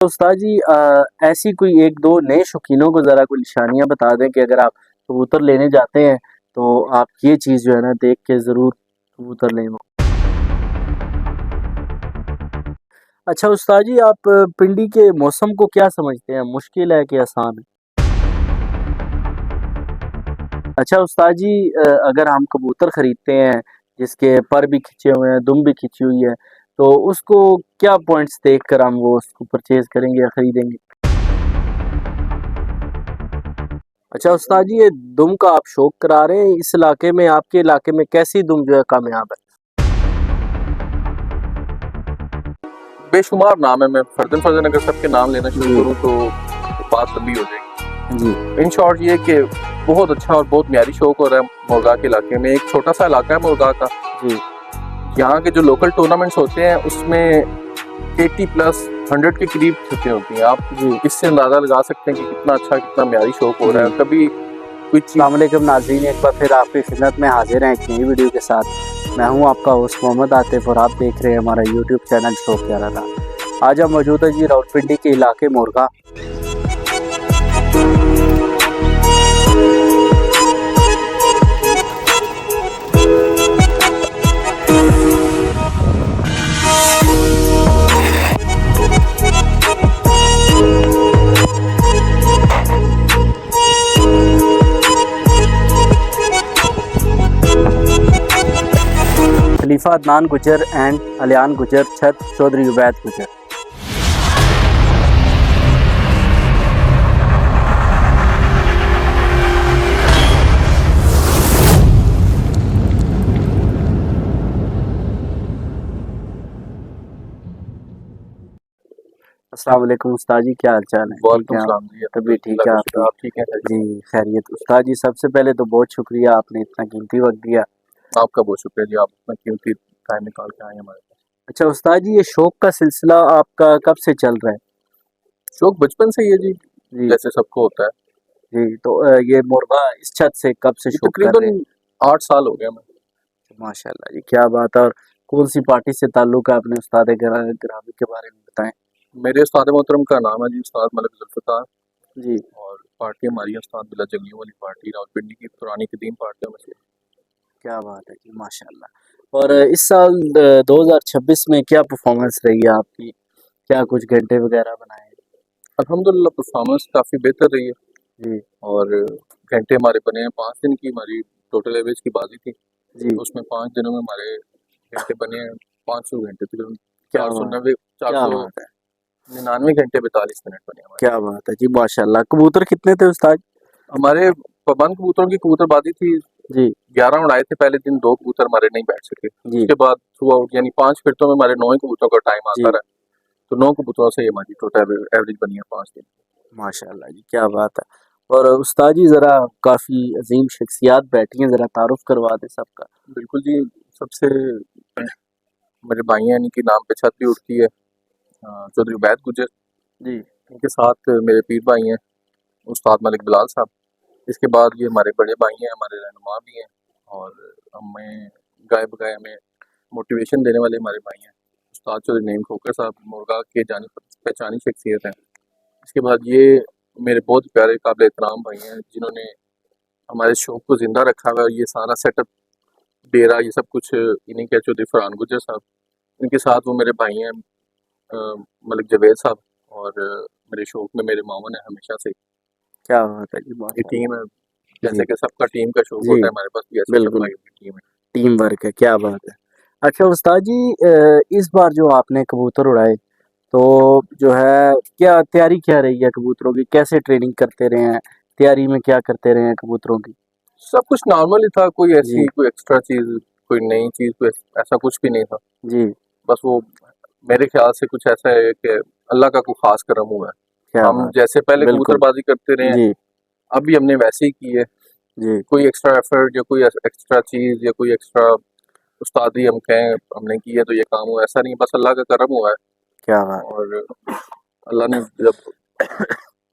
तो उस्ताद जी ऐसी कोई एक दो नए शौकीनों को ज़रा कोई निशानियाँ बता दें कि अगर आप कबूतर लेने जाते हैं तो आप ये चीज़ जो है ना देख के ज़रूर कबूतर लें वो। अच्छा उस्ताद जी आप पिंडी के मौसम को क्या समझते हैं, मुश्किल है कि आसान है? अच्छा उस्ताद जी अगर हम कबूतर खरीदते हैं जिसके पर भी खिंचे हुए हैं, दुम भी खिंची हुई है, तो उसको क्या पॉइंट्स देखकर हम वो उसको परचेज़ करेंगे या खरीदेंगे? अच्छा उस्ताद जी ये दुम का आप शौक करा रहे हैं, इस इलाके में आपके इलाके में कैसी दुम जो है कामयाब है? बेशुमार नाम है। मैं फर्जन फर्जन अगर सबके नाम लेना शुरू जी करूँ तो बात लंबी हो जाएगी। जी इन शॉर्ट ये कि बहुत अच्छा और बहुत म्यारी शौक हो रहा है मुर्गा के इलाके में। एक छोटा सा इलाका है मुर्गा का। जी यहाँ के जो लोकल टूर्नामेंट्स होते हैं उसमें 80 प्लस 100 के करीब छुट्टियाँ होती हैं। आप जी इससे अंदाजा लगा सकते हैं कि कितना अच्छा कितना म्यारी शौक हो रहा जी। है। कभी कोई चीज अस्सलाम वालेकुम नाज़रीन, एक बार फिर आपकी खिदमत में हाजिर हैं एक नई वीडियो के साथ। मैं हूं आपका होस्ट मोहम्मद आतिफ और आप देख रहे हैं हमारा यूट्यूब चैनल शौक प्यारा था। आज हम मौजूद हैं जी रावलपिंडी के इलाके मोरगा। खलीफा अदनान गुजर एंड अलियान गुजर छत चौधरी उबैद गुजर। अस्सलाम वालेकुम उस्ताद जी, क्या हाल चाल है? ठीक वालेकुम है आप? सलाम जी। तबीयत ठीक है अल्लाह का शुक्र। आपकी? आप ठीक हैं? जी खैरियत। उस्ताद जी सबसे पहले तो बहुत शुक्रिया, आपने इतना कीमती वक्त दिया। आपका बहुत शुक्रिया जी। आप इतना कीमती टाइम निकाल के आए हमारे पास। अच्छा उस्ताद जी ये शौक का सिलसिला आपका कब से चल रहा है? शौक बचपन से ही है जी, जी जैसे सबको होता है। जी। तो ये मुर्गा इस छत से कब से ये शौक कर रहे तकरीबन हैं? 8 साल हो गया मैं। माशाल्लाह जी, क्या बात है। और कौन सी पार्टी से ताल्लुक है, अपने उस्ताद ग्रामी के बारे में बताएं। मेरे उस्ताद मोहतरम का नाम है जी उस्ताद मलिक जुल्फ़िकार। जी और पार्टी हमारी है उस्ताद बिला जंगलियों वाली पार्टी, रावलपिंडी की पुरानी कदीम पार्टियों में से। क्या बात है जी, माशाल्लाह। और इस साल 2026 में क्या परफॉर्मेंस रही है आपकी, क्या कुछ घंटे वगैरह बनाए हैं? अल्हम्दुलिल्लाह परफॉर्मेंस काफ़ी बेहतर रही है। जी और घंटे हमारे बने हैं। 5 दिन की हमारी टोटल एवरेज की बाजी थी, जी। तो उसमें 5 दिनों में हमारे घंटे बने हैं 500 घंटे, तकरीबन क्या चार सौ बात नब्बे चार क्या सौ बात है निन्यानवे घंटे 42 मिनट बने हमारे। क्या बात है जी, माशाल्लाह। कबूतर कितने थे उस्ताद? हमारे पाबंद कबूतरों की कबूतरबाजी थी। जी 11 उड़ाए थे पहले दिन, 2 कबूतर हमारे नहीं बैठ सके। जी उसके बाद थ्रू आउट यानी 5 फिरतों में हमारे 9 ही कबूतरों का टाइम आता जी। रहा। तो 9 कबूतरों से ही हमारी टोटल एवरेज बनी है 5 दिन। माशाल्लाह जी, क्या बात है। और उस्ताद जी ज़रा काफ़ी अजीम शख्सियात बैठी हैं, ज़रा तारुफ करवा दें सबका। बिल्कुल जी। सबसे मेरे भाई हैं, इनकी नाम पे छत भी उठती है, चौधरी उबैद गुजर। जी इनके साथ मेरे पीर भाई हैं उस्ताद मलिक बिलाल साहब। इसके बाद ये हमारे बड़े भाई हैं, हमारे रहनुमा भी हैं। और हमें गाए बगाए हमें मोटिवेशन देने वाले हमारे भाई हैं उस्ताद चौधरी नईम खोकर साहब, मुर्गा के जानी पहचानी शख्सियत हैं। इसके बाद ये मेरे बहुत प्यारे काबिल एहतराम भाई हैं जिन्होंने हमारे शौक को ज़िंदा रखा हुआ है। ये सारा सेटअप, डेरा, ये सब कुछ इन्हीं के चौधरी फरहान गुज्जर साहब। इनके साथ वो मेरे भाई हैं मलिक जवेद साहब। और मेरे शौक में मेरे मामन है हमेशा से। क्या बात है जी, ये माशाल्लाह। टीम है। जी जैसे कि सबका टीम का शौक जी होता है, हमारे पास भी ऐसे सब बिल्कुल, भाइयों की टीम है। टीम वर्क है, क्या बात है। अच्छा उस्ताद जी इस बार जो आपने कबूतर उड़ाए तो जो है क्या तैयारी क्या रही है कबूतरों की, कैसे ट्रेनिंग करते रहे हैं, तैयारी में क्या करते रहे हैं कबूतरों की? सब कुछ नॉर्मल ही था, कोई जी ऐसी कोई एक्स्ट्रा चीज़, कोई नई चीज़, कोई ऐसा कुछ भी नहीं था। जी। बस वो मेरे ख्याल से कुछ ऐसा है कि अल्लाह का कोई ख़ास करम हुआ है। क्या हम बात जैसे पहले है, बिल्कुल। कबूतरबाज़ी करते रहे हैं, जी अभी हमने वैसे ही की है। जी। कोई एक्स्ट्रा एफर्ट या कोई एक्स्ट्रा चीज़ या कोई एक्स्ट्रा उस्तादी हम कहें हमने की है तो ये काम हुआ, ऐसा नहीं, बस अल्लाह का करम हुआ है। क्या बात और अल्लाह ने जब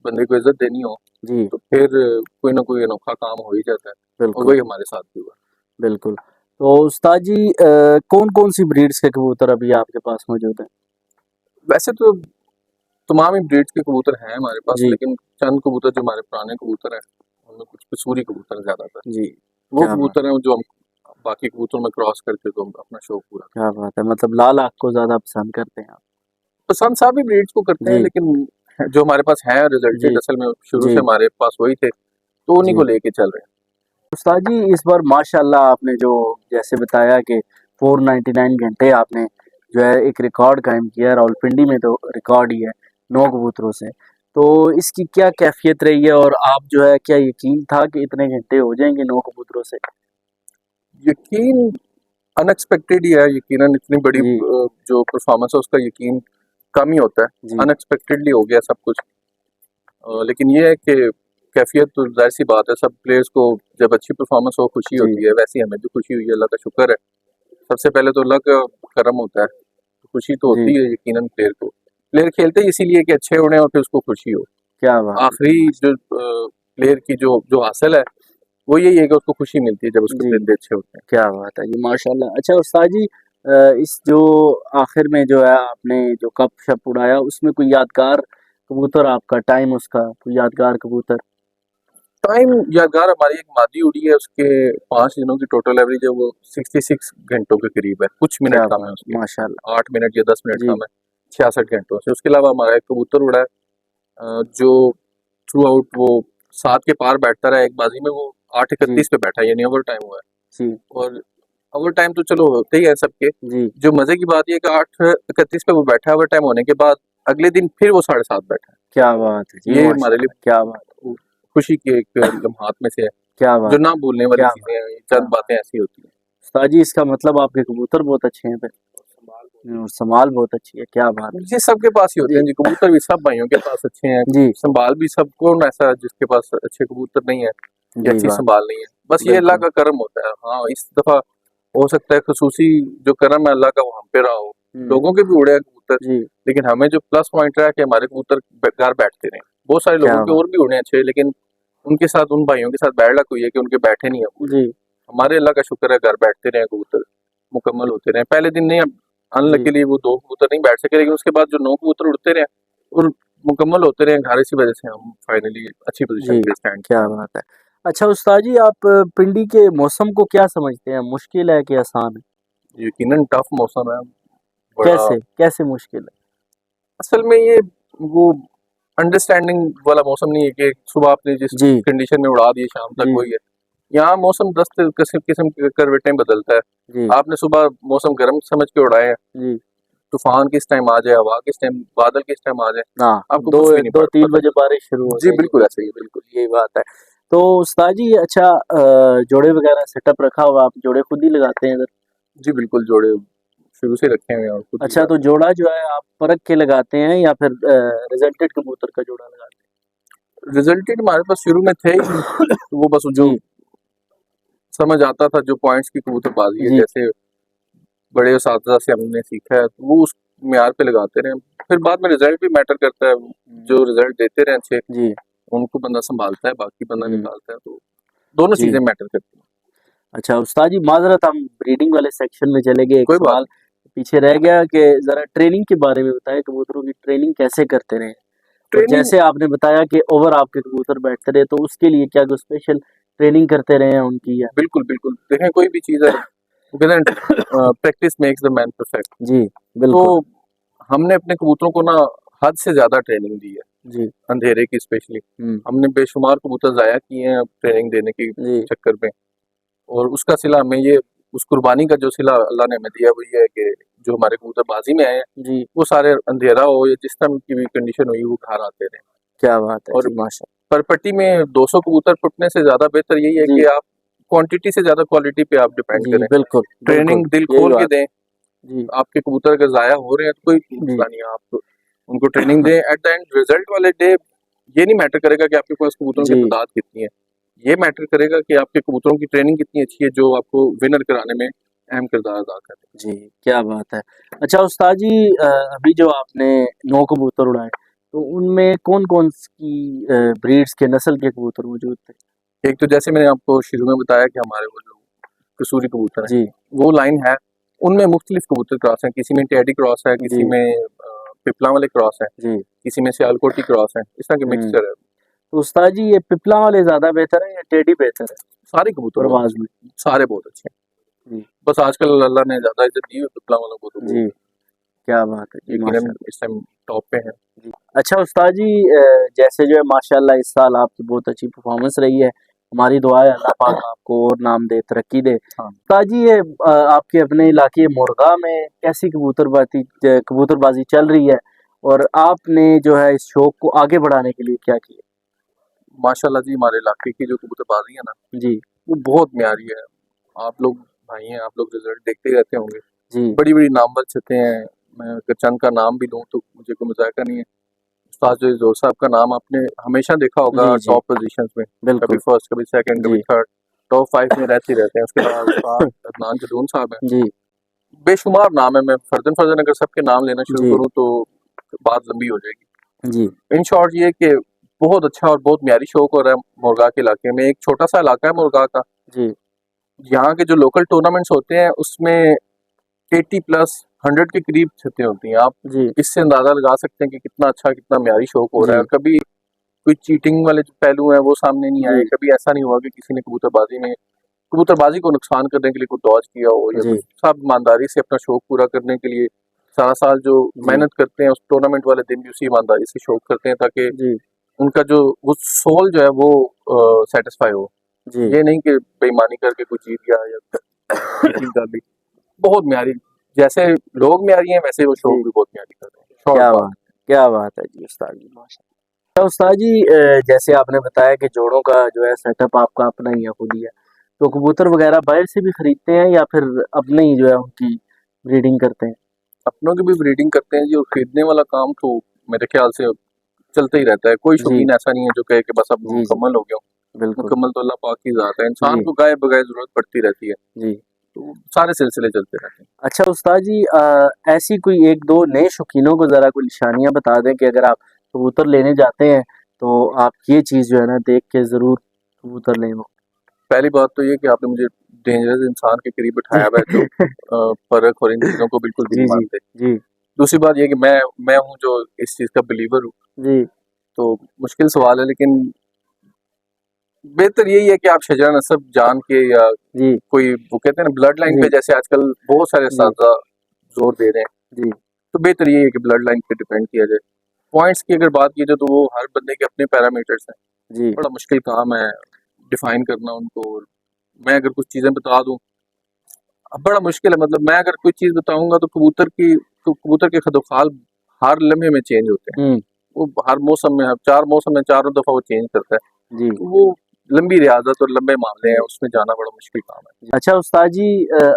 बंदे को इज़्ज़त देनी हो है। जी तो फिर कोई ना कोई अनोखा काम हो ही जाता है। और बिल्कुल वही हमारे साथ भी हुआ। बिल्कुल। तो उस्ताद जी कौन कौन सी ब्रीड्स के कबूतर अभी आपके पास मौजूद हैं? वैसे तो तमाम ही ब्रीड्स के कबूतर हैं हमारे पास, जी लेकिन चंद कबूतर जो हमारे पुराने कबूतर हैं उनमें कुछ कसूरी कबूतर हैं ज्यादातर। जी। वो क्या बात कबूतर हैं जो हम बाकी कबूतरों में क्रॉस करके तो हम अपना शौक पूरा करते क्या बात है, मतलब लाल आँख को ज़्यादा पसंद करते हैं आप। हैं। पसंद सभी ब्रीड्स को करते हैं, जी, लेकिन जो हमारे पास है जी, रिजल्टेड, असल में शुरू जी, से हमारे पास वही थे, तो उन्हीं जी। को लेके चल रहे हैं। उस्ताद जी इस बार माशाल्लाह आपने जो जैसे बताया कि 499 घंटे आपने जो है एक रिकॉर्ड कायम किया है, रावलपिंडी में तो रिकॉर्ड ही है 9 कबूतरों से। तो इसकी क्या कैफ़ियत रही है और आप जो है क्या यकीन था कि इतने घंटे हो जाएँगे 9 कबूतरों से? यकीन अनएक्सपेक्टेड ही है, यकीनन इतनी बड़ी जी, जो परफॉर्मेंस है उसका यकीन कम ही होता है। जी, अनएक्सपेक्टेडली हो गया सब कुछ। लेकिन ये है कि कैफियत तो जाहिर सी बात है, सब प्लेयर्स को जब अच्छी परफॉर्मेंस हो खुशी जी, होती है, वैसे ही हमें भी खुशी हुई है, अल्लाह का शुक्र है। सबसे पहले तो अल्लाह का करम होता है, तो खुशी तो जी, होती है यकीनन प्लेयर को। प्लेयर खेलते ही इसीलिए कि अच्छे उड़े और फिर उसको खुशी हो। क्या बात है, क्या आखिरी जो प्लेयर की जो जो हासिल है वो यही है कि उसको खुशी मिलती है जब उसके जी, परिंदे अच्छे होते हैं। क्या बात है जी, माशाल्लाह। अच्छा उस्ताद जी इस जो आखिर में जो है आपने जो गप-शप उड़ाया उसमें कोई यादगार कबूतर आपका टाइम उसका कोई यादगार कबूतर? टाइम यादगार हमारी एक मादी उड़ी है, उसके 5 दिनों की टोटल एवरेज है वो 66 घंटों के करीब है, कुछ मिनट क्या कम है बात उसके, माशाल्लाह। 8 मिनट या 10 मिनट जी, कम है 66 घंटों से। उसके अलावा हमारा एक कबूतर उड़ा है जो थ्रू आउट वो 7 के पार बैठता रहा, एक बाजी में वो आठ जी, इकतीस पे बैठा, यानी ओवर टाइम हुआ जी, है। और ओवर टाइम तो चलो होते ही है सबके। जी, जो मजे की बात ये कि 8:31 पे वो बैठा है, ओवर टाइम होने के बाद अगले दिन फिर वो 7:30 बैठा है। क्या बात है जी, ये हमारे लिए माशाल्लाह, क्या बात है, खुशी के एक लम्हात में से है, क्या जो बात ना है, भूलने वाली क्या चीजें बात हैं, है, ये क्या चंद बात बातें ऐसी होती हैं। उस्ताद जी इसका मतलब आपके कबूतर बहुत अच्छे हैं फिर और संभाल बहुत अच्छी है, क्या बात ये सबके पास ही है। होते हैं जी, जी, कबूतर भी सब भाइयों के पास अच्छे हैं, जी, संभाल भी सब, कौन ऐसा है जिसके पास अच्छे कबूतर नहीं है या जी अच्छी बात, संभाल नहीं है। बस ये अल्लाह बिल्कुल। का करम होता है। हाँ, इस दफा हो सकता है खसूसी जो करम है अल्लाह का वो हम पे रहा हो। हुँ, लोगों के भी उड़े हैं कबूतर, जी, लेकिन हमें जो प्लस पॉइंट रहा है कि हमारे कबूतर घर बैठते रहे। बहुत सारे क्या लोगों के बात और भी उड़े हैं अच्छे, लेकिन उनके साथ उन भाइयों के साथ बैड लक हुई है कि उनके बैठे नहीं है वो उड़े। जी, हमारे अल्लाह का शुक्र है घर बैठते रहे कबूतर, मुकम्मल होते रहे। पहले दिन नहीं, जी, अनलकीली वो 2 कबूतर नहीं बैठ सके, लेकिन उसके बाद जो 9 कबूतर उड़ते रहे और मुकम्मल होते रहे घर, इसी वजह से हम फाइनली अच्छी पोजीशन जी, पे स्टैंड क्या किए। बात है। अच्छा उस्ताद जी आप पिंडी के मौसम को क्या समझते हैं? मुश्किल है कि आसान है? यकीनन टफ मौसम है, बड़ा कैसे? कैसे मुश्किल है? असल में ये वो अंडरस्टैंडिंग वाला मौसम नहीं है कि सुबह आपने जिस जी, कंडीशन में उड़ा दिए शाम तक जी, वही है। यहाँ मौसम 10 किस्म किस्म के करवटें बदलता है। जी, आपने सुबह मौसम गर्म समझ के उड़ाए हैं, जी, तूफान किस टाइम आ जाए, हवा किस टाइम, बादल किस टाइम आ जाए, हाँ, आपको 2 कुछ भी नहीं 2-3 पता बजे चलता। बारिश शुरू हो जी जाएगी, बिल्कुल ऐसा बिल्कुल, ही है। बिल्कुल, यही बात है। तो उस्ताद जी अच्छा जोड़े वगैरह सेटअप रखा हुआ आप जोड़े खुद ही लगाते हैं इधर? जी बिल्कुल, जोड़े शुरू से रखे हुए हैं और खुद ही अच्छा तो लगाते हैं। जोड़ा जो है आप परख के लगाते हैं या फिर रिजल्टेड कबूतर का जोड़ा लगाते रिजल्टेड हमारे पास शुरू में थे ही नहीं, हैं? तो वो बस जो जी, समझ आता था, जो पॉइंट्स की कबूतरबाजी है, जी, जैसे बड़े उस्ताद से हमने सीखा है, तो वो उस म्यार पे लगाते रहे। फिर बाद में रिजल्ट भी मैटर करता है, हुँ, जो रिजल्ट देते रहे अच्छे, जी, उनको बंदा संभालता है, बाकी बंदा हुँ, निकालता है, तो दोनों जी। चीजें मैटर करती हैं। अच्छा उस्ताद जी माज़रत हम ब्रीडिंग वाले सेक्शन में चले गए, एक कोई बात सवाल पीछे रह गया कि ज़रा ट्रेनिंग के बारे में बताएँ, कबूतरों की ट्रेनिंग कैसे करते रहे? और ट्रेनिंग जैसे आपने बताया कि ओवर आपके कबूतर बैठते रहे, तो उसके लिए क्या कोई स्पेशल ट्रेनिंग करते रहे हैं उनकी या बिल्कुल बिल्कुल, देखें कोई भी चीज़ है, वो कहते हैं practice makes the man perfect. जी, तो बिल्कुल। हमने अपने कबूतरों को ना हद से ज्यादा ट्रेनिंग दी है, जी, अंधेरे की स्पेशली। हुँ, हमने बेशुमार कबूतर ज़ाया किए हैं ट्रेनिंग देने के जी, चक्कर में, और उसका सिला हमें ये, उस कुर्बानी का जो सिला अल्लाह ने हमें दिया वो ये है कि जो हमारे कबूतर बाजी में आए हैं जी, वो सारे अंधेरा हो या जिस तरह की भी कंडीशन हुई वो घर आते रहे। क्या बात है! और जी, माशा परपट्टी में 200 कबूतर फुटने से ज्यादा बेहतर यही है जी, कि आप क्वांटिटी से ज्यादा क्वालिटी पे आप डिपेंड जी, करें। बिल्कुल, बिल्कुल, ट्रेनिंग दिल यही खोल के बात दें। है। जी, आपके कबूतर अगर ज़ाया हो रहे हैं तो कोई जी, मसला नहीं है, आप उनको ट्रेनिंग दें। एट द एंड रिजल्ट वाले डे ये नहीं मैटर करेगा कि आपके पास कबूतरों की जी, तादाद कितनी है, ये मैटर करेगा कि आपके कबूतरों की ट्रेनिंग कितनी अच्छी है जो आपको विनर कराने में अहम किरदार अदा करे। जी, क्या बात है! अच्छा उस्ताद जी अभी जो आपने 9 कबूतर उड़ाए, तो उनमें कौन-कौन सी ब्रीड्स के नस्ल के कबूतर मौजूद थे? एक तो जैसे मैंने आपको शुरू में बताया कि हमारे वो जो कसूरी कबूतर हैं जी, वो लाइन है, उनमें मुख्तलिफ कबूतर क्रॉस हैं, किसी में टेडी क्रॉस है, किसी जी, में पिपला वाले क्रॉस है, जी, किसी में सियालकोटी क्रॉस है, इस तरह के हम्म। मिक्सचर है। तो उस्ताद जी ये पिपला वाले ज्यादा बेहतर है या टेडी बेहतर है सारे कबूतर बहुत परवाज अच्छे में? हैं, सारे बहुत अच्छे हैं। जी बस आजकल अल्लाह ने ज्यादा इज्जत दी है पिपला वालों को, तो वो जी, क्या बात है जी, यकीनन माशाल्लाह इस टाइम टॉप पे है। जी। अच्छा उस्ताद जी जैसे जो है माशाल्लाह इस साल आपकी बहुत अच्छी परफॉर्मेंस रही है, हमारी दुआ है अल्लाह पाक आपको और नाम दे, तरक्की दे। हाँ, उस्ताद जी ये आपके अपने इलाके मुर्गा में कैसी कबूतरबाजी चल रही है, और आपने जो है इस शौक को आगे बढ़ाने के लिए क्या किया? माशाल्लाह जी, हमारे इलाके की जो कबूतरबाजी है ना, जी वो बहुत म्यारी है। आप लोग भाई हैं, आप लोग रिजल्ट देखते ही रहते होंगे। जी बड़ी बड़ी नामवर छते हैं। मैं अगर चंद का नाम भी दूं तो मुझे कोई मजाक नहीं है। उस्ताद जो जोर साहब का नाम आपने हमेशा देखा होगा जी जी, टॉप पोजीशंस में, कभी बिल्कुल फर्स्ट, कभी सेकंड, कभी जी थर्ड, टॉप 5 में रहते ही रहते हैं। उसके अलावा उस्ताद अदनान जदून साहब हैं, जी बेशुमार नाम है। मैं फर्जन फर्जन अगर सबके नाम लेना शुरू जी करूं तो बात लंबी हो जाएगी। जी इन शॉर्ट ये कि बहुत अच्छा और बहुत म्यारी शौक हो रहा है मुर्गा के इलाके में। एक छोटा सा इलाका है मुर्गा का। जी यहाँ के जो लोकल टूर्नामेंट्स होते हैं उसमें 80 प्लस 100 के करीब छतें होती हैं। आप जी इससे अंदाजा लगा सकते हैं कि कितना अच्छा, कितना म्यारी शौक हो रहा है। जी और कभी कोई चीटिंग वाले जो पहलू हैं वो सामने नहीं आए। जी कभी ऐसा नहीं हुआ कि किसी ने कबूतरबाजी को नुकसान करने के लिए कोई दौज किया हो या जी कुछ। सब ईमानदारी से अपना शौक पूरा करने के लिए सारा साल जो जी मेहनत करते हैं, उस टूर्नामेंट वाले दिन भी उसी ईमानदारी से शौक करते हैं, ताकि जी उनका जो वो सोल जो है वो सेटिस्फाई हो। जी ये नहीं कि बेईमानी करके कुछ जीत गया या चीटिंग कर ली। बहुत म्यारी, जैसे लोग म्यारी हैं वैसे वो शौक जी, भी बहुत म्यारी कर रहे हैं। शॉर्ट क्या बात। बात क्या बात है जी उस्ताद जी, माशा। तो उस्ताद जी जैसे आपने बताया कि जोड़ों का जो है सेटअप आपका अपना ही है, खुद ही है, तो कबूतर वगैरह बाहर से भी खरीदते हैं या फिर अपने ही जो है उनकी ब्रीडिंग करते हैं? अपनों की भी ब्रीडिंग करते हैं जी, और खरीदने वाला काम तो मेरे ख्याल से चलता ही रहता है। कोई जी शौकीन ऐसा नहीं है जो कहे कि बस अब जी जी, मुकम्मल हो गया हूँ। बिल्कुल मुकम्मल तो अल्लाह पाक की ज़ात है। इंसान जी को गाय बगाए ज़रूरत पड़ती रहती है, जी। तो सारे सिलसिले चलते रहते हैं। अच्छा उस्ताद जी ऐसी कोई एक दो नए शौकीनों को ज़रा कोई निशानियाँ बता दें कि अगर आप कबूतर लेने जाते हैं तो आप ये चीज़ जो है ना देख के ज़रूर कबूतर लें वो। पहली बात तो ये कि आपने मुझे डेंजरस इंसान के करीब बिठाया हुआ है जो फ़र्क और इन चीज़ों को बिल्कुल भी जी नहीं जी मानते। जी दूसरी बात ये कि मैं हूँ जो इस चीज़ का बिलीवर हूँ, जी तो मुश्किल सवाल है, लेकिन बेहतर यही है कि आप शजरा नस्ब जान के, या जी कोई वो कहते हैं ना ब्लड लाइन पे, जी जैसे आजकल बहुत सारे जी असातिज़ा जोर दे रहे हैं, जी तो बेहतर यही है कि ब्लड लाइन पे डिपेंड किया जाए। पॉइंट्स की अगर बात की जाए तो वो हर बंदे के अपने पैरामीटर्स हैं। जी बड़ा मुश्किल काम है डिफाइन करना उनको। और मैं अगर कुछ चीज़ें बता दूं, अब बड़ा मुश्किल है। मतलब मैं अगर कोई चीज़ बताऊंगा तो कबूतर के खदोखाल हर लम्हे में चेंज होते हैं। हुँ, वो हर मौसम में, हर 4 मौसम में चारों दफ़ा वो चेंज करता है। जी, तो वो लंबी रियाज़त और लंबे मामले हैं, जी। उसमें जाना बड़ा मुश्किल काम है। जी। अच्छा उस्ताद जी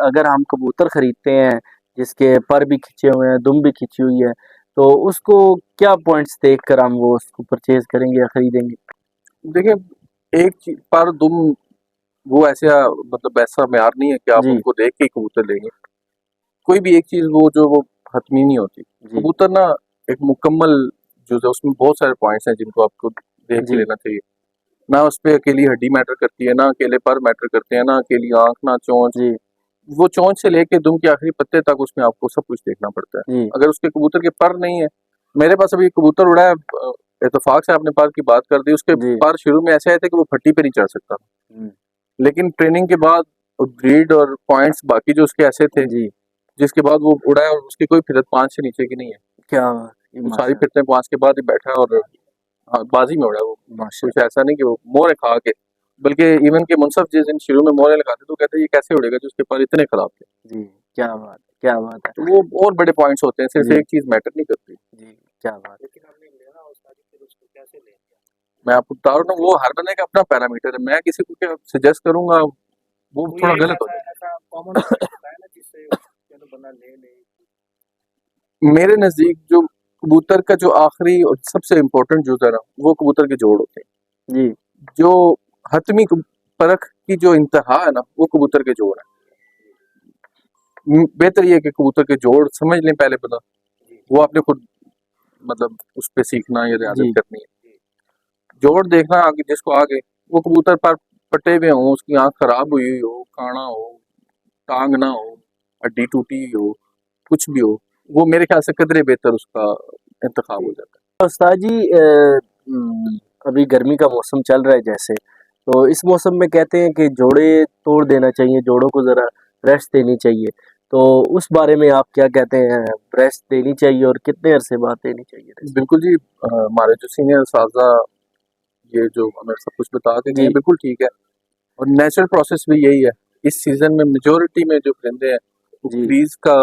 अगर हम कबूतर खरीदते हैं जिसके पर भी खिंचे हुए हैं, दुम भी खिंची हुई है, तो उसको क्या पॉइंट्स देखकर हम वो उसको परचेज़ करेंगे या खरीदेंगे? देखिए, एक चीज़ पर दुम वो ऐसा, मतलब ऐसा मेयार नहीं है कि आप जी, उनको देख के ही कबूतर लेंगे। कोई भी एक चीज़ वो हतमी नहीं होती। जी, कबूतर ना एक मुकम्मल जो है, उसमें बहुत सारे पॉइंट्स हैं जिनको आपको देख के जी, लेना चाहिए। ना उसपे अकेली हड्डी मैटर करती है, ना अकेले पर मैटर करते हैं, ना अकेली आँख, ना चोंच। जी, वो चोंच से लेके दुम के आखिरी पत्ते तक उसमें आपको सब कुछ देखना पड़ता है। जी, अगर उसके कबूतर के पर नहीं है, मेरे पास अभी कबूतर उड़ा है, इत्तेफाक से आपने पर की बात कर दी, उसके जी, पर शुरू में ऐसे आए थे कि वो फट्टी पे नहीं चढ़ सकता था। हुँ, लेकिन ट्रेनिंग के बाद और ब्रीड और पॉइंट्स बाकी जो उसके ऐसे थे, जी, जिसके बाद वो उड़ा है, और उसकी कोई फिरत 5 से नीचे की नहीं है। क्या बात है! वो सारी माशा फिरतें 5 के बाद ही बैठा है, और हाँ, बाजी में उड़ा है वो। माशा कुछ ऐसा नहीं कि वो मोहरे खा के, बल्कि इवन के मुनसफ जिस दिन शुरू में मोहरे लगाते तो कहते ये कैसे उड़ेगा जो उसके पर इतने खराब थे। जी, क्या बात है! तो वो और बड़े पॉइंट्स होते हैं, सिर्फ जी, एक चीज मैटर नहीं करती। जी, क्या बात है! मैं आपको बता रहा हूँ, वो हर बंदे का अपना पैरामीटर है। मैं किसी को क्या सजेस्ट करूंगा, वो थोड़ा गलत हो जाए। मेरे नजदीक जो कबूतर का जो आखिरी और सबसे इम्पोर्टेंट जुज है ना, वो कबूतर के जोड़ होते जी, हैं। जो हतमी परख की जो इंतहा है ना, वो कबूतर के जोड़ है। बेहतर ये है कि कबूतर के जोड़ समझ लें पहले पता, वो आपने खुद मतलब उस पे सीखना या रियाजत जी, करनी है। जोड़ देखना आगे, जिसको आगे वो कबूतर पर पटे हुए हों, उसकी आंख खराब हुई हुई हो, काना हो, टांग ना हो, हड्डी टूटी हुई हो, कुछ भी हो, वो मेरे ख्याल से कदरे बेहतर उसका इंतखाब हो जाता है। उस्ताद जी अभी गर्मी का मौसम चल रहा है जैसे, तो इस मौसम में कहते हैं कि जोड़े तोड़ देना चाहिए, जोड़ों को ज़रा रेस्ट देनी चाहिए। तो उस बारे में आप क्या कहते हैं? रेस्ट देनी चाहिए और कितने अरसे बाद देनी चाहिए रेस्ट? बिल्कुल जी, हमारे जो सीनियर साजा ये जो हमें सब कुछ बता के गए जी, हैं, बिल्कुल ठीक है। और नेचुरल प्रोसेस भी यही है। इस सीजन में मेजोरिटी में जो परिंदे हैं वो जी, क्रीज का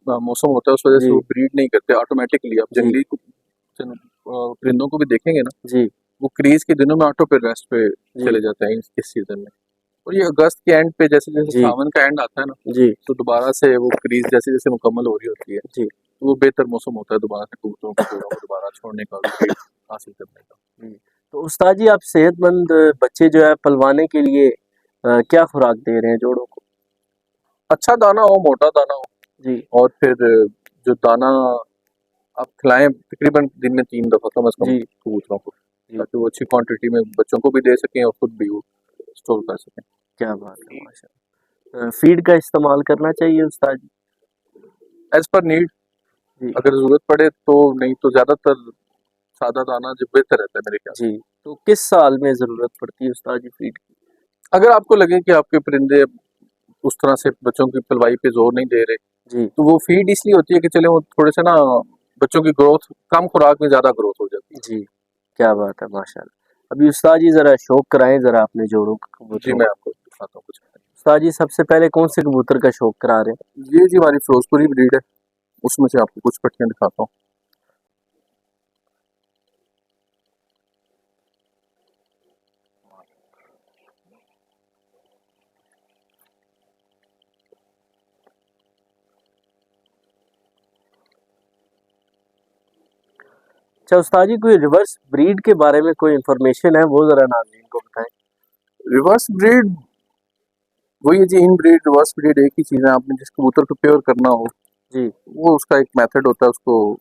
मौसम होता है, उस वजह से वो जी, ब्रीड नहीं करते ऑटोमेटिकली। आप जी, परिंदों को भी देखेंगे ना, जी, वो क्रीज के दिनों में ऑटो पे रेस्ट पे जी, चले जाते हैं इस सीजन में। और ये अगस्त के एंड पे जैसे जैसे जी, सावन का एंड आता है ना, जी, तो दोबारा से वो क्रीज जैसे जैसे मुकम्मल हो रही होती है, जी, तो वो बेहतर मौसम होता है दोबारा से कबूतरों को जोड़ों को दोबारा छोड़ने का, ब्रीड हासिल करने का। जी। तो उस्ताद जी आप सेहतमंद बच्चे जो है पलवाने के लिए क्या खुराक दे रहे हैं जोड़ों को? अच्छा दाना हो, मोटा दाना हो, जी, और फिर जो दाना आप खिलाएं तकरीबन दिन में 3 दफ़ा कम से कम जी, कबूतरों को, जी। ताकि वो अच्छी क्वांटिटी में बच्चों को भी दे सकें और खुद भी वो स्टोर कर सकें। क्या बात है, माशाल्लाह। फीड का इस्तेमाल करना चाहिए उस्ताद जी? एज पर नीड, जी, अगर ज़रूरत पड़े तो, नहीं तो ज़्यादातर सादा दाना जो बेहतर रहता है मेरे ख्याल से। जी। तो किस साल में ज़रूरत पड़ती है उस्ताद जी फीड की? अगर आपको लगे कि आपके परिंदे उस तरह से बच्चों की पलवाई पे जोर नहीं दे रहे, जी, तो वो फीड इसलिए होती है कि चले वो थोड़े से ना बच्चों की ग्रोथ कम खुराक में ज़्यादा ग्रोथ हो जाती है। जी। क्या बात है, माशाल्लाह। अभी उस्ताद जी ज़रा शौक कराएँ ज़रा अपने जोड़ों जी, कबूतरों मैं का। आपको दिखाता हूँ कुछ। उस्ताद जी सबसे पहले कौन से कबूतर का शौक करा रहे हैं? ये जी हमारी फिरोजपुरी ब्रीड है, उसमें से आपको कुछ पट्टियाँ दिखाता हूँ। अच्छा उस्ताद जी कोई रिवर्स ब्रीड के बारे में कोई इन्फॉर्मेशन है वो ज़रा नाज़रीन को बताएँ? रिवर्स ब्रीड वही है जी, इन ब्रीड रिवर्स ब्रीड एक ही चीज़ है। आपने जिस कबूतर को प्योर करना हो, जी, वो उसका एक मेथड होता है, उसको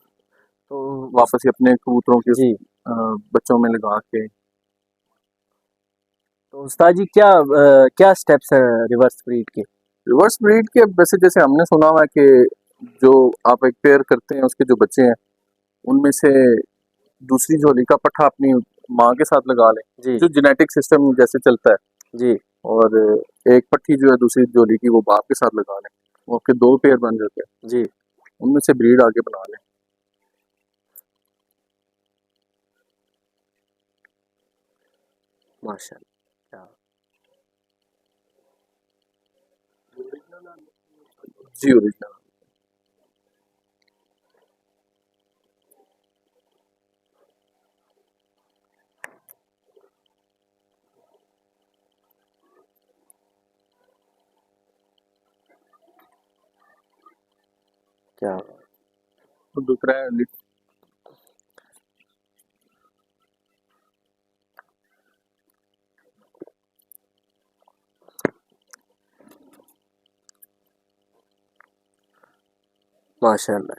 तो उस वापस ही अपने कबूतरों के जी, अ, बच्चों में लगा के। तो उस्ताद जी क्या स्टेप्स हैं रिवर्स ब्रीड के? रिवर्स ब्रीड के वैसे जैसे हमने सुना हुआ है कि जो आप एक पेयर करते हैं उसके जो बच्चे हैं, उनमें से दूसरी जोड़ी का पट्ठा अपनी माँ के साथ लगा लें, जी, जो जेनेटिक सिस्टम जैसे चलता है। जी, और एक पट्टी जो है दूसरी जोड़ी की वो बाप के साथ लगा लें, वो आपके 2 पेयर बन जाते हैं। जी, उनमें से ब्रीड आगे बना लें। माशाल्लाह। क्या जी ओरिजिनल। क्या तो दूसरा है माशाल्लाह,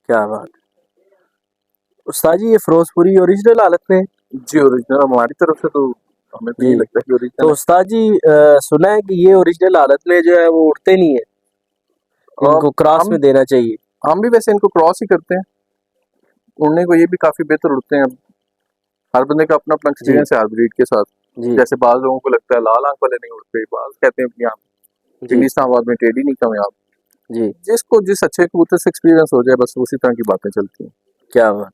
क्या बात है। उस्ताद जी ये फिरोजपुरी ओरिजिनल हालत में है? जी ओरिजिनल। हमारी तरफ से तो हमें तो जी। ये लगता है कि तो ओरिजिनल उस्ताद जी सुना है कि ये ओरिजिनल हालत में जो है वो उड़ते नहीं है, है। इनको क्रॉस हम में देना चाहिए। हम भी वैसे इनको क्रॉस ही करते हैं। उड़ने को ये भी काफी बेहतर उड़ते हैं। हर बंदे का अपना अपना जी, एक्सपीरियंस है हर ब्रीड के साथ। जी, जैसे बाज लोगों को लगता है लाल आंख वाले नहीं उड़ते, बाज कहते हैं कि यहाँ जी, दिल्ली इस्लामाबाद में टेढ़ी नहीं कामयाब। जी, जिसको जिस अच्छे कबूतर से एक्सपीरियंस हो जाए, बस उसी तरह की बातें चलती हैं। क्या बात।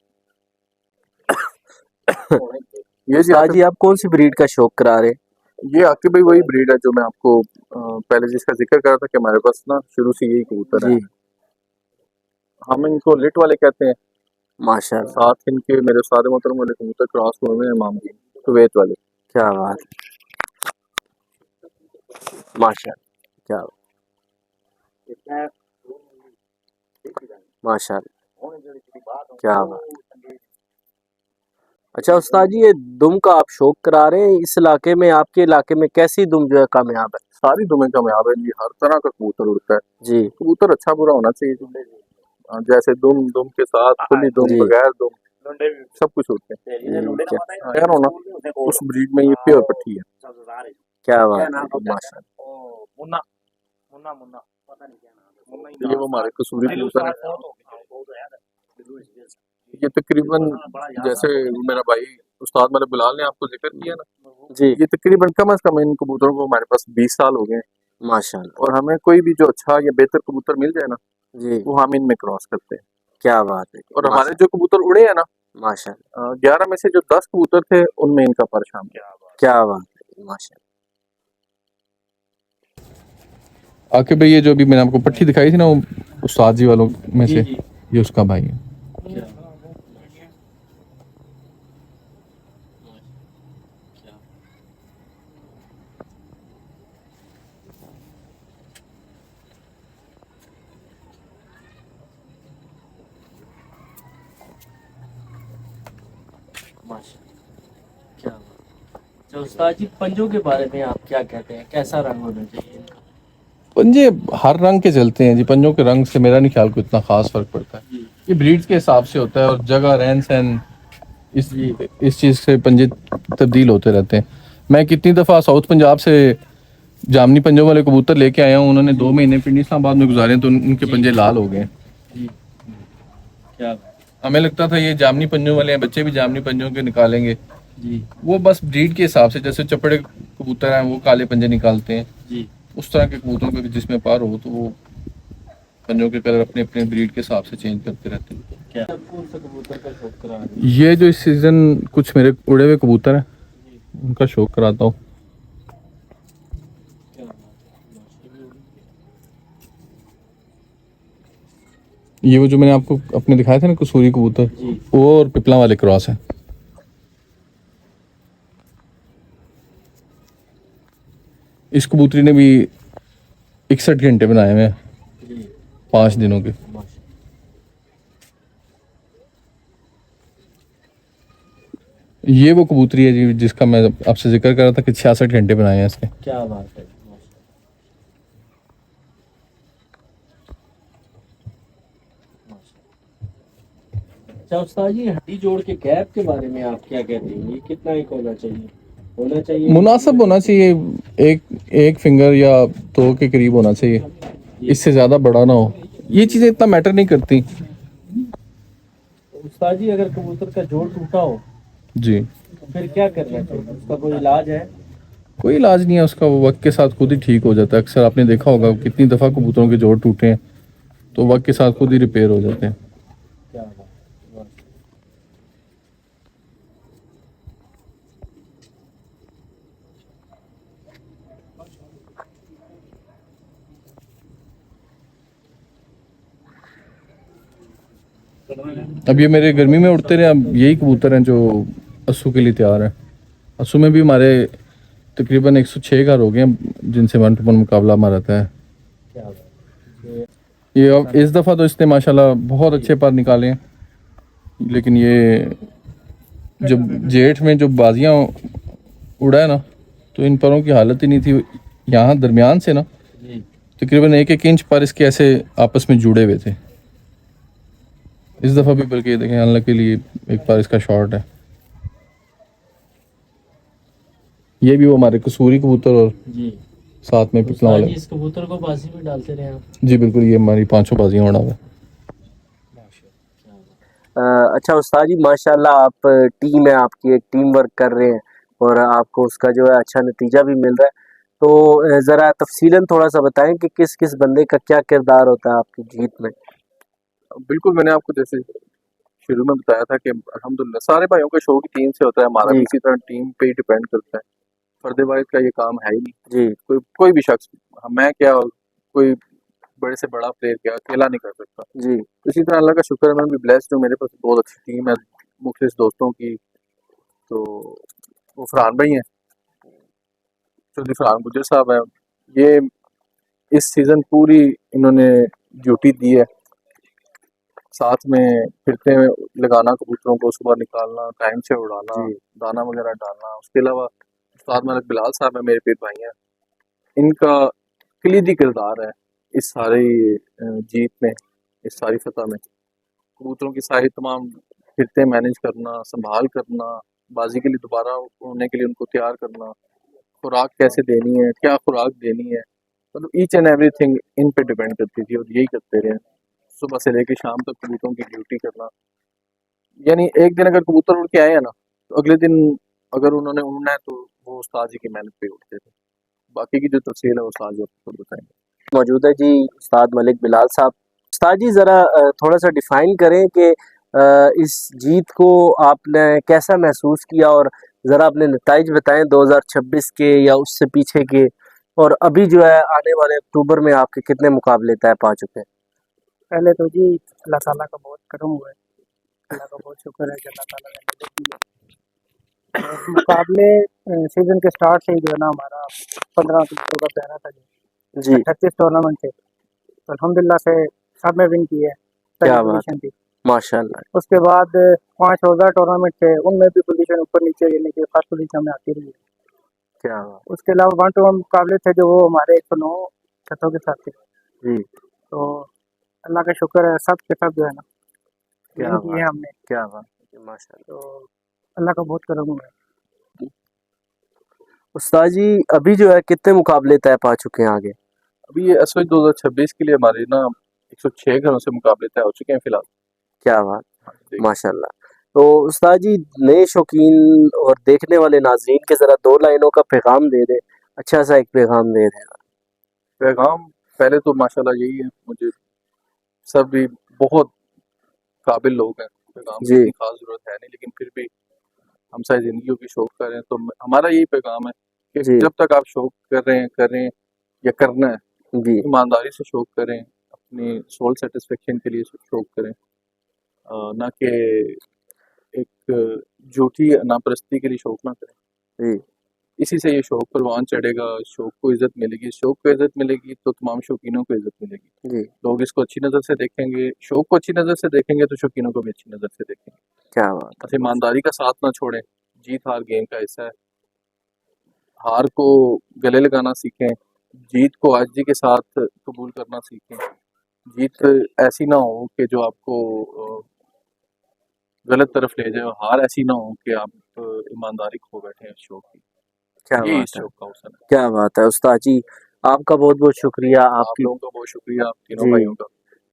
ये जी उस्ताद आके जी आप कौन सी ब्रीड का शौक करा रहे हैं? ये आके भाई वही ब्रीड है जो मैं आपको पहले जिसका जिक्र करा था कि हमारे पास ना शुरू से यही कबूतर है। जी, हम इनको लिट वाले कहते हैं। माशाल्लाह, साथ इनके मेरे उस्ताद मोहतरम वाले कबूतर क्रॉस हुए हैं इमाम की कुवैत वाले। क्या बात है, माशाल्लाह, क्या माशाल्लाह, क्या बात। अच्छा उस्ताद जी ये दुम का आप शौक करा रहे हैं, इस इलाके में आपके इलाके में कैसी दुम जो है कामयाब है? सारी दुमें कामयाब है जी, हर तरह का कबूतर उड़ता है। जी, कबूतर अच्छा बुरा होना चाहिए जी। जैसे दुम दुम के साथ खुली दुम, जी, बगैर दुम, सब कुछ उड़ते हैं। जी, क्या खैर होना उस ब्रीड में ये प्योर पट्टी है। क्या बात है, माशाल्लाह, तो ये वो हमारे कसूरी कबूतर है। ये तकरीबन जैसे मेरा भाई उस्ताद मतलब बिलाल ने आपको जिक्र किया ना, जी ये तकरीबन कम से कम इन कबूतरों को हमारे पास 20 साल हो गए हैं। माशाल्लाह। और हमें कोई भी जो अच्छा या बेहतर कबूतर मिल जाए ना, जी वो हम इनमें क्रॉस करते हैं। क्या बात है और हमारे माशा जो कबूतर उड़े हैं ना, माशाल्लाह 11 में से जो 10 कबूतर थे उनमें इनका पर शामिल है। क्या बात है माशाल्लाह। आकिब भाई, ये जो अभी मैंने आपको पट्टी दिखाई थी ना, वो उस्ताद जी वालों में जी से जी ये उसका भाई है। क्या माशाल्लाह क्या बात। अच्छा उस्ताद जी पंजों के बारे में आप क्या कहते हैं, कैसा रंग होना चाहिए इनका? पंजे हर रंग के चलते हैं जी, पंजों के रंग से मेरा नहीं ख्याल कोई इतना खास फर्क पड़ता है। जी ये ब्रीड्स के हिसाब से होता है और जगह रहन सहन इस जी इस चीज़ से पंजे तब्दील होते रहते हैं। मैं कितनी दफ़ा साउथ पंजाब से जामनी पंजों वाले कबूतर लेके आया हूँ, उन्होंने 2 महीने पिंडी इस्लामाबाद में गुजारे तो उनके जी पंजे लाल हो गए। जी क्या बात। हमें लगता था ये जामनी पंजों वाले हैं, बच्चे भी जामनी पंजों के निकालेंगे। जी वो बस ब्रीड के हिसाब से, जैसे चपड़े कबूतर हैं वो काले पंजे निकालते हैं, जी उस तरह के कबूतरों के भी जिसमें पार हो तो वो पंजों के कलर अपने अपने ब्रीड के हिसाब से चेंज करते रहते हैं। क्या कौन सा कबूतर का शौक करा रहे हैं? ये जो इस सीज़न कुछ मेरे उड़े हुए कबूतर हैं जी उनका शौक कराता हूँ। क्या बात है माशाल्लाह। ये वो जो मैंने आपको अपने दिखाए थे ना कसूरी कबूतर, जी वो और पिपला वाले क्रॉस है। इस कबूतरी ने भी 61 घंटे बनाए हुए हैं जी 5 दिनों के। माशाल्लाह ये वो कबूतरी है जी जिसका मैं आपसे जिक्र कर रहा था कि 66 घंटे बनाए हैं इसके। क्या बात है माशाल्लाह माशाल्लाह। अच्छा उस्ताद जी हड्डी जोड़ के गैप के बारे में आप क्या कहते हैं, ये कितना एक होना चाहिए मुनासिब होना चाहिए, एक एक फिंगर या 2 के करीब होना चाहिए, जी इससे ज़्यादा बड़ा ना हो। ये चीज़ें इतना मैटर नहीं करती उस्ताद जी अगर कबूतर का जोड़ टूटा हो जी। तो फिर क्या करना चाहिए, उसका कोई इलाज है? कोई इलाज नहीं है उसका, वो वक्त के साथ खुद ही ठीक हो जाता है। अक्सर आपने देखा होगा कितनी दफ़ा कबूतरों के जोड़ टूटे हैं तो वक्त के साथ खुद ही रिपेयर हो जाते हैं। क्या बात है माशाल्लाह। अब ये मेरे गर्मी में उड़ते रहे, अब यही कबूतर हैं जो अस्सू के लिए तैयार हैं। अस्सू में भी हमारे तकरीबन 106 घर हो गए हैं जिनसे 1-to-1 मुकाबला हमारा रहता है। क्या बात है ये अब इस दफ़ा तो इसने माशाल्लाह बहुत अच्छे पर निकाले हैं, लेकिन ये जब जेठ में जो बाजियाँ उड़ा है ना तो इन परों की हालत ही नहीं थी। यहाँ दरमियान से ना जी तकरीबन 1-1 इंच पर इसके ऐसे आपस में जुड़े हुए थे। इस दफ़ा भी बल्कि ये देखें अल्लाह के लिए एक बार इसका शॉर्ट है। ये भी वो हमारे कसूरी कबूतर और जी साथ में पिपला उस्ताद जी वाले। इस कबूतर को बाजी में डालते रहे आप? जी बिल्कुल, ये हमारी 500 बाजियाँ उड़ा हुआ है। क्या बात अच्छा उस्ताद जी माशाल्लाह आप टीम है आपकी, एक टीम वर्क कर रहे हैं और आपको उसका जो है अच्छा नतीजा भी मिल रहा है। तो ज़रा तफसीलन थोड़ा सा बताएं कि किस किस बंदे का क्या किरदार होता है आपकी जीत में? बिल्कुल, मैंने आपको जैसे शुरू में बताया था कि अल्हम्दुलिल्लाह सारे भाइयों का शौक टीम से होता है, हमारा भी जी इसी तरह टीम पे ही डिपेंड करता है। फर्दे-वाहिद का ये काम है ही नहीं। जी कोई भी शख्स, मैं क्या, कोई बड़े से बड़ा प्लेयर क्या अकेला नहीं कर सकता। जी इसी तरह अल्लाह का शुक्र है, मैं भी ब्लेस्ड हूँ, मेरे पास बहुत अच्छी टीम है मुखलिस दोस्तों की। तो वो फरहान भाई हैं, चौधरी फरहान गुज्जर साहब हैं, ये इस सीज़न पूरी इन्होंने ड्यूटी दी है। साथ में फिरते में लगाना, कबूतरों को सुबह निकालना, टाइम से उड़ाना, जी दाना वगैरह डालना। उसके अलावा उस्ताद मलिक बिलाल साहब हैं, मेरे पीर भाई हैं, इनका कलीदी किरदार है इस सारी जीत में, इस सारी फतह में। कबूतरों की सारी तमाम फिरते मैनेज करना, संभाल करना, बाजी के लिए दोबारा उड़ने के लिए उनको तैयार करना, खुराक कैसे देनी है, क्या खुराक देनी है, मतलब ईच एंड एवरीथिंग इन पे डिपेंड करती थी और यही करते रहे। सुबह से लेकर शाम तक कबूतरों की ड्यूटी करना, यानी एक दिन अगर कबूतर उड़ के आए हैं ना, तो अगले दिन अगर उन्होंने उड़ना है तो वो उस्ताद जी की मेहनत पे उड़ते थे। बाकी की जो तफसील है वो उस्ताद जी आपको खुद बताएंगे। मौजूद है जी उस्ताद मलिक बिलाल साहब। उस्ताद जी ज़रा थोड़ा सा डिफाइन करें कि इस जीत को आपने कैसा महसूस किया, और ज़रा अपने नताइज बताएं 2026 के या उससे पीछे के, और अभी जो है आने वाले अक्टूबर में आपके कितने मुकाबले तय पा चुके हैं। पहले तो जी अल्लाह ताला का बहुत करम हुआ है, अल्लाह का बहुत शुक्र है कि अल्लाह ताला ने मदद की है। और मुकाबले सीज़न के स्टार्ट से ही जो है ना हमारा 15 अगस्त का पहला था जी जी 38 टूर्नामेंट थे, तो अल्हम्दुलिल्लाह से सब में विन किए हैं, पहली क्या बात, पोजीशन थी। माशाल्लाह। उसके बाद 5 रोज़ा टूर्नामेंट थे, उनमें भी पोजीशन ऊपर नीचे यानी कि फर्स्ट पोजीशन में आती रही। क्या बात, उसके अलावा 1 टू 1 मुकाबले थे जो वो हमारे 109 शतों के साथ थे। जी तो अल्लाह का शुक्र है सब के सब जो है ना क्या विन किए बात, हैं हमने, क्या बात, माशाल्लाह। तो अल्लाह का बहुत करम हुआ है। उस्ताद जी अभी जो है कितने मुकाबले तय पा चुके हैं आगे। अभी ये एसओएच 2026 के लिए हमारे ना 106 घरों से मुकाबले तय हो चुके हैं फिलहाल। क्या बात, हाँ जी। माशाल्लाह। तो उस्ताद जी नए शौकीन और देखने वाले नाज़रीन के ज़रा 2 लाइनों का पैगाम दे दें, अच्छा सा एक पैगाम दे दें। पैगाम पहले तो माशाल्लाह यही है, मुझे सब भी बहुत काबिल लोग हैं, पैगाम की जी, इतनी खास ज़रूरत है नहीं, लेकिन फिर भी हम सारी ज़िंदगियों की शौक कर रहे हैं, तो हमारा यही पैगाम है कि जी, जब तक आप शौक कर रहे हैं या करना है, जी, ईमानदारी से शौक करें, अपनी सोल सेटिस्फेक्शन के लिए शौक करें, ना कि एक झूठी अनापरस्ती के लिए शौक ना करें। जी, इसी से ये शौक परवान चढ़ेगा, शौक को इज़्ज़त मिलेगी, शौक को इज़्ज़त मिलेगी तो तमाम शौकीनों को इज़्ज़त मिलेगी। जी, लोग इसको अच्छी नज़र से देखेंगे, शौक को अच्छी नज़र से देखेंगे तो शौकीनों को भी अच्छी नज़र से देखेंगे। क्या बात बस है, ईमानदारी का साथ ना छोड़ें, जीत-हार गेम का हिस्सा है। हार को गले लगाना सीखें, जीत को आजिज़ी के साथ कबूल करना सीखें। जीत ऐसी ना हो कि जो आपको गलत तरफ ले जाए, और हार ऐसी ना हो कि आप ईमानदारी खो बैठें इस शौक की। क्या यही इस बात है, शौक का हुस्न है। क्या बात है उस्ताद जी। आपका बहुत-बहुत शुक्रिया, आप आपकी लोगों का बहुत शुक्रिया, आप तीनों जी, भाइयों का।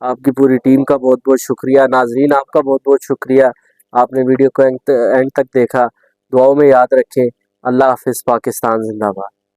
आपकी पूरी टीम का बहुत-बहुत शुक्रिया, नाज़रीन आपका बहुत-बहुत शुक्रिया। आपने वीडियो को एंड तक देखा। दुआओं में याद रखें। अल्लाह हाफ़िज़, पाकिस्तान ज़िंदाबाद।